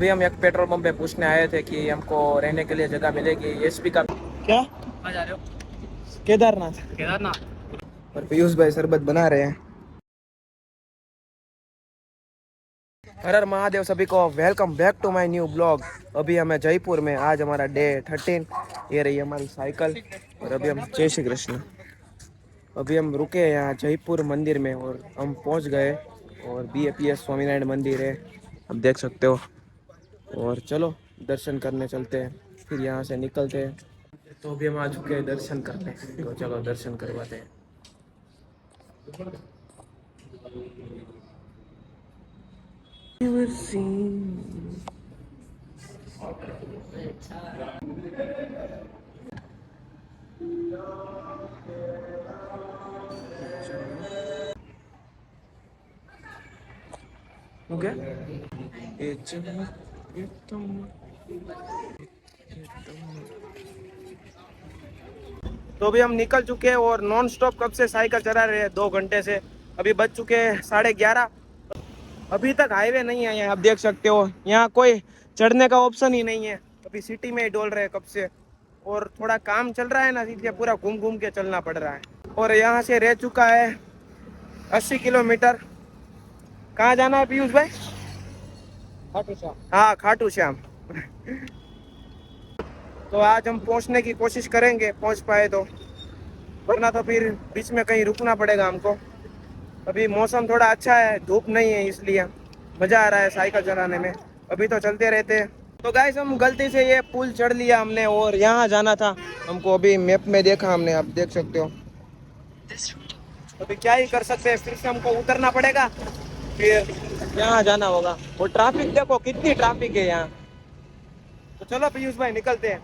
अभी हम एक पेट्रोल पंप पे पूछने आए थे कि हमको रहने के लिए जगह मिलेगी एसपी का। क्या कहाँ जा रहे हो? केदारनाथ। केदारनाथ। और पीयूष भाई शरबत बना रहे हैं। हर हर महादेव सभी को welcome back to my new blog. अभी हमें जयपुर में, आज हमारा डे 13। ये रही हमारी साइकिल और अभी हम जय श्री कृष्ण। अभी हम रुके हैं यहाँ जयपुर मंदिर में और हम पहुँच गए। और BAPS स्वामीनारायण मंदिर है, आप देख सकते हो। और चलो दर्शन करने चलते हैं, फिर यहाँ से निकलते हैं। तो अभी हम आ चुके हैं दर्शन करने, तो चलो दर्शन करवाते हैं। ओके तो अभी हम निकल चुके हैं और नॉन स्टॉप कब से साइकिल चला रहे हैं 2 घंटे से। अभी बज चुके हैं 11:30। अभी तक हाईवे नहीं है यहाँ, आप देख सकते हो। यहाँ कोई चढ़ने का ऑप्शन ही नहीं है। अभी सिटी में ही डोल रहे हैं कब से। और थोड़ा काम चल रहा है ना, इसलिए पूरा घूम घूम के चलना पड़ रहा है। और यहाँ से रह चुका है 80 किलोमीटर। कहाँ जाना है पीयूष भाई? खाटू श्याम। हाँ, खाटू श्याम। तो आज हम पहुंचने की कोशिश करेंगे, पहुंच पाए तो, वरना तो फिर बीच में कहीं रुकना पड़ेगा हमको। अभी मौसम थोड़ा अच्छा है, धूप नहीं है, इसलिए मज़ा आ रहा है साइकिल चलाने में। अभी तो चलते रहते हैं। तो गाइस हम गलती से ये पुल चढ़ लिया हमने और यहाँ जाना था हमको। अभी मैप में देखा हमने, आप देख सकते हो। अभी क्या ही कर सकते हैं, फिर से हमको उतरना पड़ेगा, फिर यहाँ जाना होगा। और ट्रैफिक देखो कितनी ट्रैफिक है यहाँ। तो चलो पीयूष भाई निकलते हैं।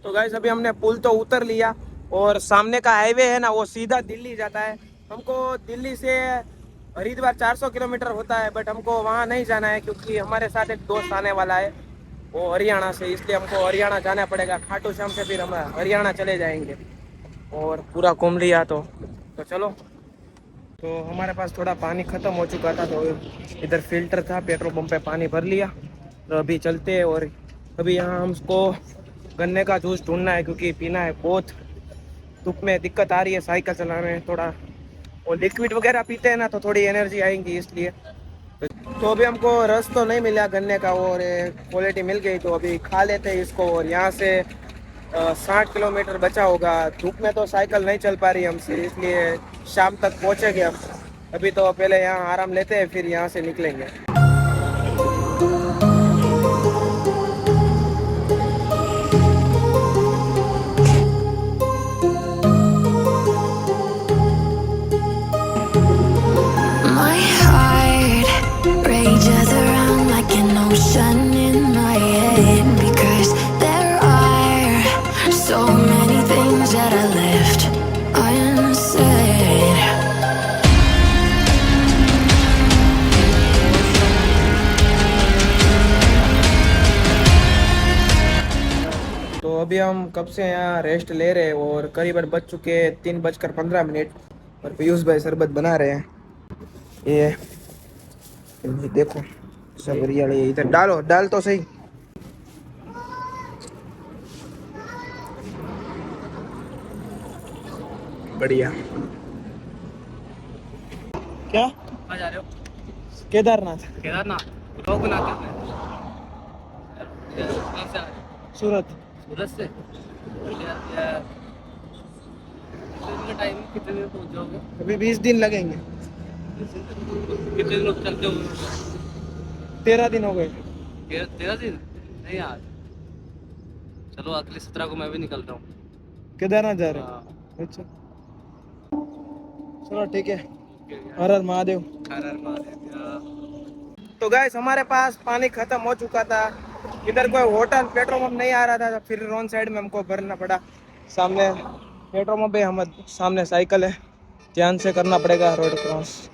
तो गाइस अभी हमने पुल तो उतर लिया और सामने का हाईवे है ना, वो सीधा दिल्ली जाता है। हमको दिल्ली से हरिद्वार 400 किलोमीटर होता है, बट हमको वहाँ नहीं जाना है क्योंकि हमारे साथ एक दोस्त आने वाला है, वो हरियाणा से, इसलिए हमको हरियाणा जाना पड़ेगा। खाटू श्याम से फिर हम हरियाणा चले जाएंगे। और पूरा घूम लिया तो चलो। तो हमारे पास थोड़ा पानी ख़त्म हो चुका था, तो इधर फिल्टर था, पेट्रोल पंप पे पानी भर लिया। तो अभी चलते हैं। और अभी यहाँ हमको गन्ने का जूस ढूंढना है क्योंकि पीना है। बहुत धूप में दिक्कत आ रही है साइकिल चलाने में थोड़ा। और लिक्विड वगैरह पीते हैं ना तो थोड़ी एनर्जी आएंगी, इसलिए। तो अभी हमको रस तो नहीं मिला गन्ने का, और क्वालिटी मिल गई, तो अभी खा लेते हैं इसको। और यहाँ से 60 किलोमीटर बचा होगा। धूप में तो साइकिल नहीं चल पा रही हमसे, इसलिए शाम तक पहुँचेंगे हम। अभी तो पहले यहाँ आराम लेते हैं, फिर यहाँ से निकलेंगे। My heart rages around like an ocean in my head, because there are so many things that I left unsaid. तो अभी हम कब से यहाँ रेस्ट ले रहे हैं और करीबन बज चुके 3:15। और पीयूष भाई शरबत बना रहे हैं। ये देखो सब हरियाली है। इधर डालो, डाल तो सही। बढ़िया। क्या कहाँ जा रहे हो? केदारनाथ। केदारनाथ। ब्लॉग बनाते हैं। कहाँ से आ रहे हो? सूरत। सूरत से? कितने टाइम, कितने दिन पहुँच जाओगे? अभी 20 दिन लगेंगे। कितने दिन लोग चलते हो? 13 दिन हो गए। 13 दिन? नहीं यार, चलो अगले 17 को मैं भी निकल रहा हूँ। केदारनाथ जा रहे हैं? अच्छा चलो ठीक है। हर हर महादेव। हर हर महादेव। तो गाइस हमारे पास पानी खत्म हो चुका था। इधर कोई होटल पेट्रोल पंप नहीं आ रहा था, फिर रॉन्ग साइड में हमको भरना पड़ा। सामने पेट्रोल पंप है, हम सामने साइकिल है, ध्यान से करना पड़ेगा रोड क्रॉस।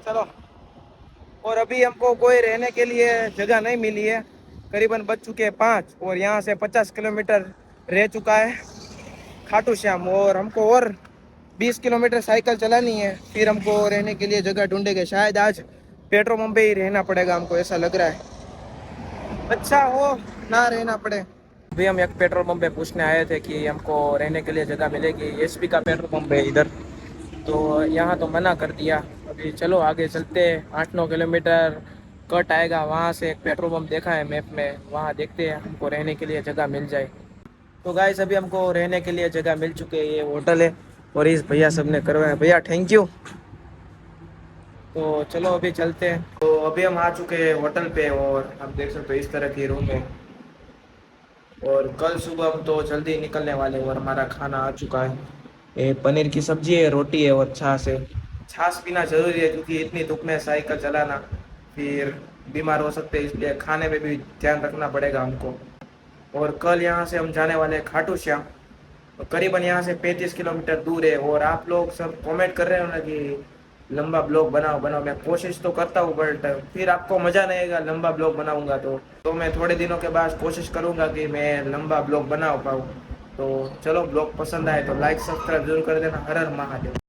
चलो। और अभी हमको कोई रहने के लिए जगह नहीं मिली है। करीबन बज चुके हैं 5 और यहाँ से 50 किलोमीटर रह चुका है खाटू श्याम। और हमको और 20 किलोमीटर साइकिल चलानी है, फिर हमको रहने के लिए जगह ढूंढेंगे। शायद आज पेट्रोल पंप पे ही रहना पड़ेगा हमको, ऐसा लग रहा है। अच्छा हो ना रहना पड़े। अभी हम एक पेट्रोल पंप पे पूछने आए थे कि हमको रहने के लिए जगह मिलेगी। एसपी का पेट्रोल पंप है इधर, तो यहाँ तो मना कर दिया। अभी चलो आगे चलते हैं, 8-9 किलोमीटर कट आएगा, वहाँ से एक पेट्रोल पंप देखा है मैप में, वहाँ देखते हैं हमको रहने के लिए जगह मिल जाए। तो गाइस अभी हमको रहने के लिए जगह मिल चुकी है, ये होटल है और इस भैया सब ने करवाया। भैया थैंक यू। तो चलो अभी चलते हैं। तो अभी हम आ चुके हैं होटल पे और आप देख सकते हो इस तरह की रूम है। और कल सुबह हम तो जल्दी निकलने वाले हैं और हमारा खाना आ चुका है। ये पनीर की सब्जी है, रोटी है और छाछ है। छाछ पीना जरूरी है क्योंकि इतनी धूप में साइकिल चलाना, फिर बीमार हो सकते हैं, इसलिए खाने में भी ध्यान रखना पड़ेगा हमको। और कल यहाँ से हम जाने वाले हैं खाटू श्याम, तो करीबन यहाँ से 35 किलोमीटर दूर है। और आप लोग सब कमेंट कर रहे हो ना कि लंबा ब्लॉग बनाओ बनाओ, मैं कोशिश तो करता हूँ बट फिर आपको मज़ा नहीं आएगा लंबा ब्लॉग बनाऊंगा तो मैं थोड़े दिनों के बाद कोशिश करूँगा कि मैं लंबा ब्लॉग बना पाऊँ। तो चलो ब्लॉग पसंद आए तो लाइक सब्सक्राइब जरूर कर देना। हर हर महादेव।